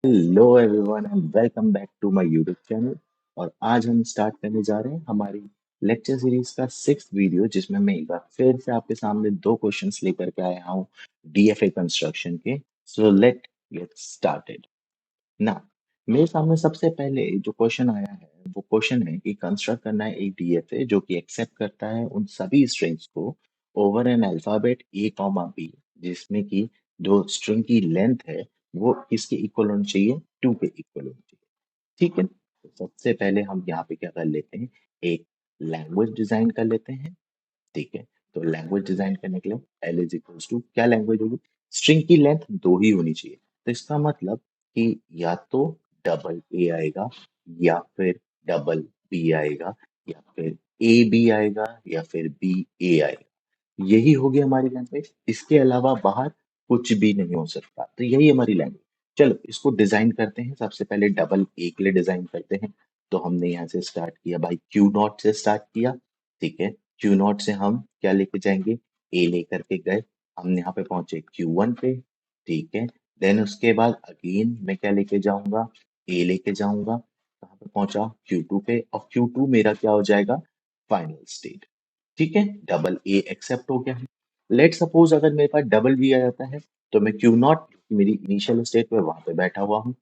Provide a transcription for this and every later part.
Hello everyone and welcome back to my YouTube channel. और आज हम स्टार्ट करने जा रहे हैं हमारी लेक्चर सीरीज का 6th वीडियो, जिसमें मैं एक बार फिर से आपके सामने दो क्वेश्चंस लेकर के आया हूँ डीएफए कंस्ट्रक्शन के। So let get started. ना, मेरे सामने सबसे पहले जो क्वेश्चन आया है वो क्वेश्चन है कि कंस्ट्रक्ट करना है एक डीएफए जो कि एक्सेप्ट करता है उन सभी स्ट्रिंग्स को over an alphabet A comma B, जिसमें कि जो स्ट्रिंग की लेंथ है वो किसके इक्वल होनी चाहिए, 2 के इक्वल होनी चाहिए। ठीक है, तो सबसे पहले हम यहाँ पे क्या कर लेते हैं, एक लैंग्वेज डिजाइन कर लेते हैं। ठीक है, तो लैंग्वेज डिजाइन करने के लिए एल इज इक्वल्स टू क्या लैंग्वेज होगी, स्ट्रिंग की लेंथ दो ही होनी चाहिए। तो इसका मतलब कि या तो डबल ए आएगा या फिर डबल बी आएगा या फिर ए बी आएगा या फिर बी ए आएगा। यही होगी हमारी लैंग्वेज, इसके अलावा बाहर कुछ भी नहीं हो सकता। तो यही हमारी लैंग्वेज। चलो इसको डिजाइन करते हैं। सबसे पहले डबल ए के लिए डिजाइन करते हैं। तो हमने यहाँ से स्टार्ट किया भाई, क्यू नॉट से स्टार्ट किया। ठीक है, क्यू नॉट से हम क्या लेके जाएंगे, ए लेकर के गए, हम यहाँ पे पहुंचे Q1 पे। ठीक है, देन उसके बाद अगेन मैं क्या लेके जाऊंगा, ए लेके जाऊंगा, कहाँ पे पहुंचा, Q2 पे, और Q2 मेरा क्या हो जाएगा, फाइनल स्टेट। ठीक है, डबल ए एक्सेप्ट हो गया है। लेट सपोज अगर मेरे पास डबल बी आ जाता है, तो मैं Q0 मेरी इनिशियल स्टेट पे वहां पे बैठा हुआ हूँ।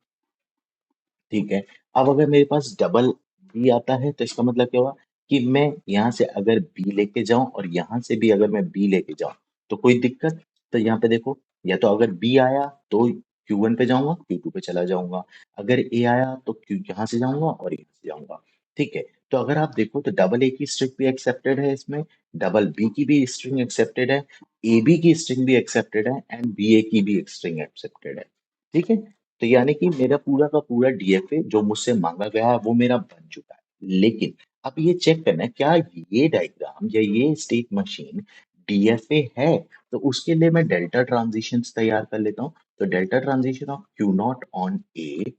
ठीक है, अब अगर मेरे पास डबल बी आता है तो इसका मतलब क्या हुआ कि मैं यहाँ से अगर बी लेके जाऊं और यहाँ से भी अगर मैं बी लेके जाऊं तो कोई दिक्कत। तो यहाँ पे देखो, या तो अगर बी आया तो Q1 पे जाऊंगा, Q2 पे चला जाऊंगा। अगर ए आया तो क्यू यहाँ से जाऊंगा और यहाँ से जाऊंगा। ठीक है, तो अगर आप देखो तो डबल ए की स्ट्रिंग भी एक्सेप्टेड है इसमें, डबल बी की भी स्ट्रिंग एक्सेप्टेड है, ए बी की स्ट्रिंग भी एक्सेप्टेड है एंड बी ए की भी स्ट्रिंग एक्सेप्टेड है। ठीक है, तो यानी कि मेरा पूरा का पूरा डीएफए जो मुझसे मांगा गया है वो मेरा बन चुका है। लेकिन अब ये चेक करना है क्या ये डायग्राम या ये स्टेट मशीन डीएफए है। तो उसके लिए मैं डेल्टा ट्रांजिशंस तैयार कर लेता हूँ। तो delta transition of Q naught on A,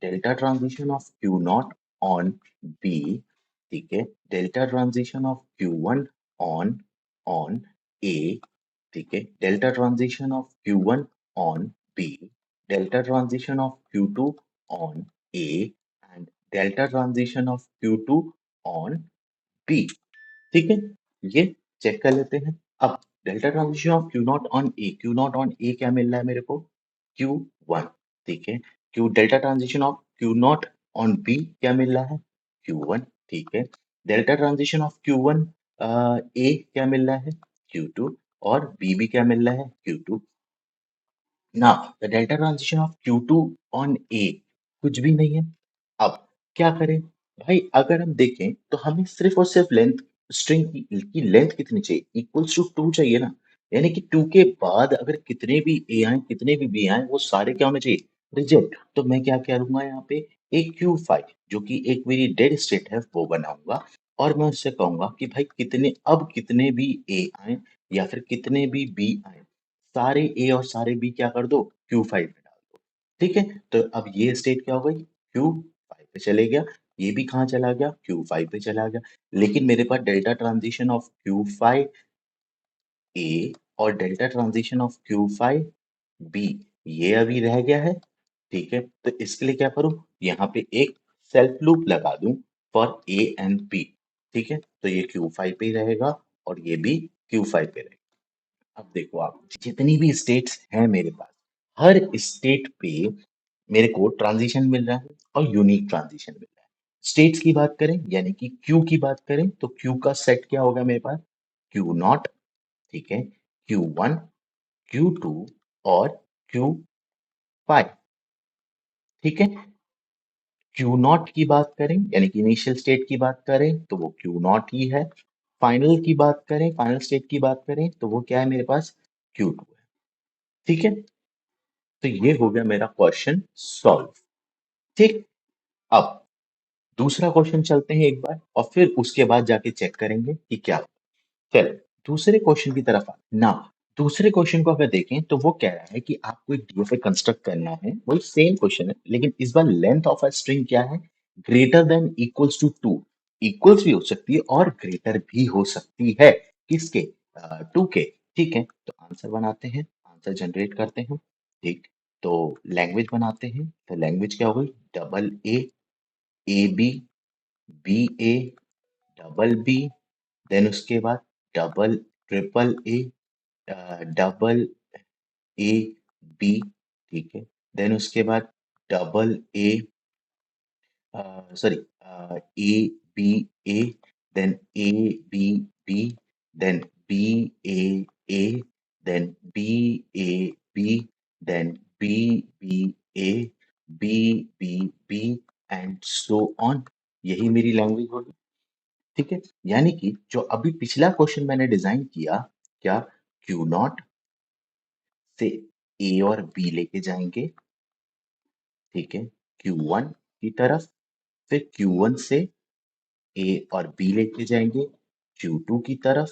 delta transition of Q naught on B, ठीक है, delta transition of Q one on on A, ठीक है, delta transition of Q1 on B, delta transition of Q2 on A and delta transition of Q2 on B। ठीक है, ये check कर लेते हैं। अब delta transition of Q naught on A, Q naught on A क्या मिल रहा है मेरे को, Q1। ठीक है, Q delta transition of Q naught on B क्या मिल रहा है, Q1। ठीक है, डेल्टा ट्रांजिशन ऑफ Q1 ए क्या मिल रहा है, Q2, और बी भी क्या मिल रहा है, Q2। Now, the delta transition of Q2 on A कुछ भी नहीं है। अब क्या करें भाई, अगर हम देखें तो हमें सिर्फ और सिर्फ लेंथ, स्ट्रिंग की लेंथ कितनी चाहिए, इक्वल्स टू 2 चाहिए ना। यानी कि 2 के बाद अगर कितने भी ए आए कितने भी बी आए वो सारे क्या होने चाहिए, रिजेक्ट। तो मैं क्या करूंगा यहाँ पे, एक Q5 जो कि एक मेरी डेड स्टेट है वो बनाऊंगा, और मैं उससे कहूंगा कि भाई कितने, अब कितने भी ए आए या फिर कितने भी बी आए, सारे ए और सारे बी क्या कर दो, Q5 में डाल दो। ठीक है, तो अब ये स्टेट क्या हो गई, Q5 पे चले गया, ये भी कहाँ चला गया, Q5 पे चला गया। लेकिन मेरे पास डेल्टा ट्रांजिशन ऑफ Q5 ए और delta transition of Q5 B ये अभी रह गया है। ठीक है, तो इसके लिए क्या करूं, यहाँ पे एक सेल्फ लूप लगा दूं फॉर ए एंड बी। ठीक है, तो ये Q5 पे ही रहेगा और ये भी Q5 पे रहेगा। अब देखो आप, जितनी भी स्टेट्स हैं मेरे पास, हर स्टेट पे मेरे को ट्रांजिशन मिल रहा है और यूनिक ट्रांजिशन मिल रहा है। स्टेट्स की बात करें यानी कि क्यू की बात करें तो क्यू का सेट क्या होगा मेरे पास, क्यू नॉट, ठीक है, Q1, Q2 और Q5। ठीक है, क्यू नॉट की बात करें यानी कि इनिशियल स्टेट की बात करें तो वो क्यू नॉट ही है। फाइनल की बात करें, फाइनल स्टेट की बात करें तो वो क्या है मेरे पास, Q2 है। ठीक है, तो ये हो गया मेरा क्वेश्चन सॉल्व। ठीक, अब दूसरा क्वेश्चन चलते हैं एक बार और फिर उसके बाद जाके चेक करेंगे कि क्या। चलो दूसरे क्वेश्चन की तरफ ना, दूसरे क्वेश्चन को अगर देखें तो वो कह रहा है कि आपको एक डीएफए कंस्ट्रक्ट करना है। वही सेम क्वेश्चन है लेकिन इस बार लेंथ ऑफ अ स्ट्रिंग क्या है, greater than equals to 2। Equals भी हो सकती है और ग्रेटर भी हो सकती है, किसके, 2 के। ठीक है, तो आंसर बनाते हैं, आंसर जनरेट करते हैं। ठीक, तो लैंग्वेज बनाते हैं। तो लैंग्वेज क्या हो गई? Double A B, B A, double B, then उसके बाद double triple A, double A B, ठीक है। देन उसके बाद double A, sorry, A B A, then A B B, then B A A, then B A B, then B B A, B B B, and so on। यही मेरी language होगी, ठीक है। यानी कि जो अभी पिछला क्वेश्चन मैंने डिजाइन किया, क्या क्यू नॉट से ए और बी लेके जाएंगे, ठीक है, क्यू वन की तरफ, फिर क्यू वन से ए और बी लेके जाएंगे Q2 की तरफ,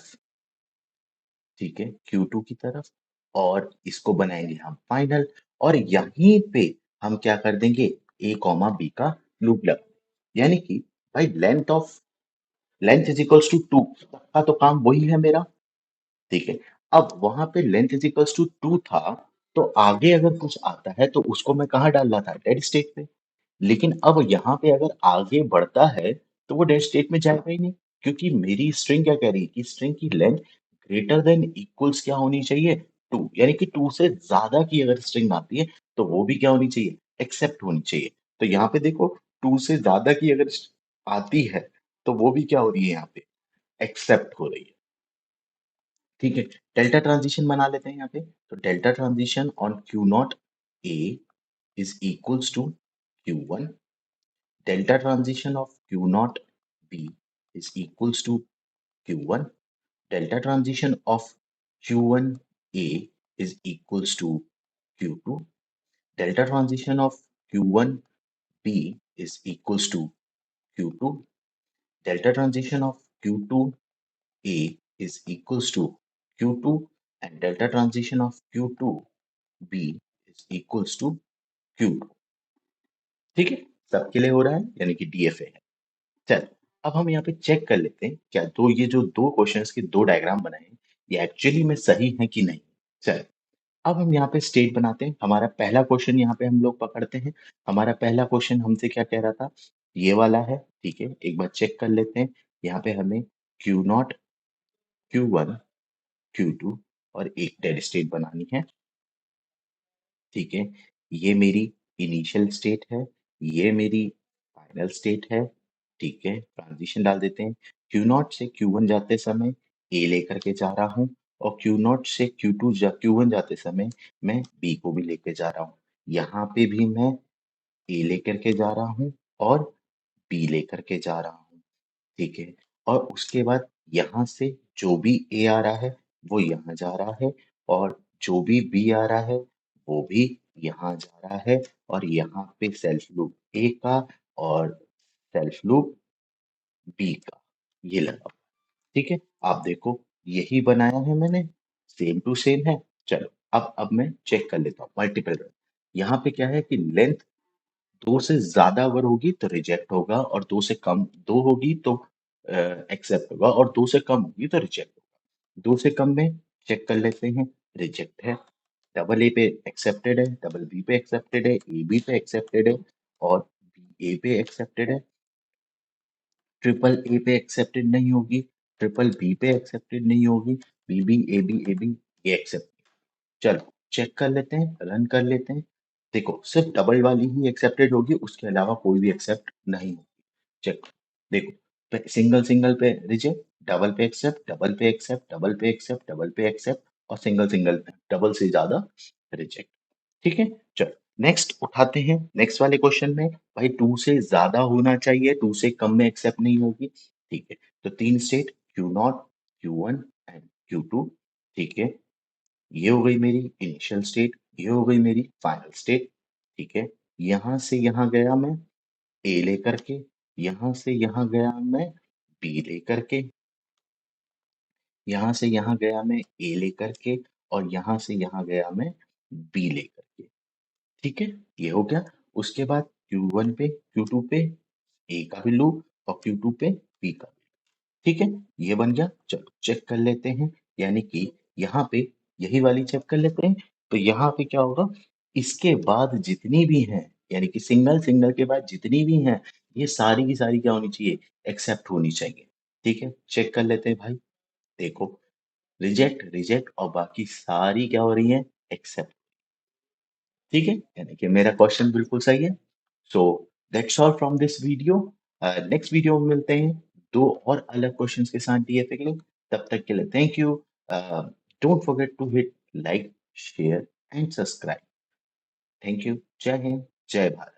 ठीक है, Q2 की तरफ, और इसको बनाएंगे हम फाइनल। और यहीं पे हम क्या कर देंगे? A कॉमा B का लूप लगा, यानी कि भाई लेंथ इज इक्वल्स टू 2 का तो काम वही है मेरा, ठीक है। अब वहां पे लेंथ इज इक्वल्स टू 2 था, तो आगे अगर कुछ आता है तो उसको मैं कहाँ डाल रहा था? डेड स्टेट पे। लेकिन अब यहाँ पे अगर आगे बढ़ता है तो वो डेड स्टेट में जाएगा ही नहीं, क्योंकि मेरी स्ट्रिंग क्या कह रही है कि स्ट्रिंग की लेंथ ग्रेटर देन इक्वल्स क्या होनी चाहिए? 2, यानी कि 2 से ज्यादा की अगर स्ट्रिंग आती है तो वो भी क्या होनी चाहिए? एक्सेप्ट होनी चाहिए। तो यहाँ पे देखो, 2 से ज्यादा की अगर आती है तो वो भी क्या हो रही है? यहाँ पे एक्सेप्ट हो रही है, ठीक है। डेल्टा ट्रांजिशन बना लेते हैं यहाँ पे। तो delta transition on Q naught A is equals to Q one, delta transition of q naught b is equals to q1, delta transition of q1 a is equals to q2, delta transition of q1 b is equals to q2, delta transition of q2 a is equals to q2, and delta transition of q2 b is equals to q2, ठीक है। सबके लिए हो रहा है, यानी कि DFA है। चल, अब हम यहाँ पे चेक कर लेते हैं क्या तो ये जो दो क्वेश्चंस के दो डायग्राम बनाए हैं ये एक्चुअली में सही है कि नहीं। चल, अब हम यहाँ पे स्टेट बनाते हैं। हमारा पहला क्वेश्चन यहाँ पे हम लोग पकड़ते हैं। हमारा पहला क्वेश्चन हमसे क्या कह रहा था? ये वाला है, ठीक है। एक बार चेक कर लेते हैं। यहाँ पे हमें Q naught, Q one, Q two और एक डेड स्टेट बनानी है, ठीक है। ये मेरी इनिशियल स्टेट है, ये मेरी फाइनल स्टेट है, ठीक है। ट्रांजिशन डाल देते हैं। क्यू नॉट से क्यू वन जाते समय ए लेकर के जा रहा हूँ, और क्यू नॉट से क्यू वन जाते समय मैं बी को भी लेके जा रहा हूँ। यहाँ पे भी मैं ए लेकर के जा रहा हूँ और बी लेकर के जा रहा हूँ, ठीक है। और उसके बाद यहाँ से जो भी ए आ रहा है वो यहाँ जा रहा है, और जो भी बी आ रहा है वो भी यहाँ जा रहा है, और यहाँ पे सेल्फ लूप ए का और सेल्फ लूप बी का ये लगा, ठीक है। आप देखो, यही बनाया है मैंने, सेम टू सेम है। चलो, अब मैं चेक कर लेता हूँ मल्टीपल। यहाँ पे क्या है कि लेंथ 2 से ज़्यादा अगर होगी तो रिजेक्ट होगा, और 2 से कम 2 होगी तो एक्सेप्ट होगा, और 2 से कम होगी तो रिजेक्ट होगा। 2 से कम में चेक कर लेते हैं, रिजेक्ट है। डबल ए पे एक्सेप्टेड है, डबल बी पे एक्सेप्टेड है, ए बी पे एक्सेप्टेड है, और बी ए पे एक्सेप्टेड है। ट्रिपल ए पे एक्सेप्टेड नहीं होगी, ट्रिपल बी पे एक्सेप्टेड नहीं होगी, ए बी ये एक्सेप्ट। चलो, चेक कर लेते हैं, रन कर लेते हैं। देखो, सिर्फ डबल वाली ही एक्सेप्टेड होगी, उसके अलावा कोई भी एक्सेप्ट नहीं होगी। चेक, देखो, सिंगल सिंगल पे रिजेक्ट, डबल पे एक्सेप्ट, डबल पे एक्सेप्ट, डबल पे एक्सेप्ट, डबल पे एक्सेप्ट, और सिंगल सिंगल पे डबल से ज्यादा रिजेक्ट, ठीक है। चलो, नेक्स्ट उठाते हैं। नेक्स्ट वाले क्वेश्चन में भाई 2 से ज्यादा होना चाहिए, 2 से कम में एक्सेप्ट नहीं होगी, ठीक है। तो तीन state, Q naught, Q one and Q two, ठीक है। ये हो गई मेरी इनिशियल स्टेट, ये हो गई मेरी फाइनल स्टेट, ठीक है। यहां से यहां गया मैं ए लेकर के, यहां से यहां गया मैं बी लेकर के, यहां से यहां गया मैं ए लेकर के, और यहां से यहां गया मैं बी लेकर के, ठीक है। ये हो गया। उसके बाद Q1 पे, Q2 पे ए का भी लूप, और Q2 पे बी का, ठीक है। ये बन गया। चलो, चेक कर लेते हैं, यानी कि यहाँ पे यही वाली चेक कर लेते हैं। तो यहाँ पे क्या होगा? इसके बाद जितनी भी हैं, यानी कि सिंगल सिंगल के बाद जितनी भी हैं, ये सारी की सारी क्या होनी चाहिए? एक्सेप्ट होनी चाहिए। ठीक है? चेक कर लेते हैं भाई। देखो, रिजेक्ट, रिजेक्ट और बाकी सारी क्या हो रही हैं? एक्सेप्ट। ठीक है? यानी कि मेरा क्वेश्चन बिल्कुल सही है। So that's all from this video. Next video में मिलते हैं 2 और अलग क्वेश्चंस के साथ डीएफए के लिए। तब तक के लिए thank you. Don't forget to hit like, share and subscribe. Thank you. जय हिंद, जय भारत।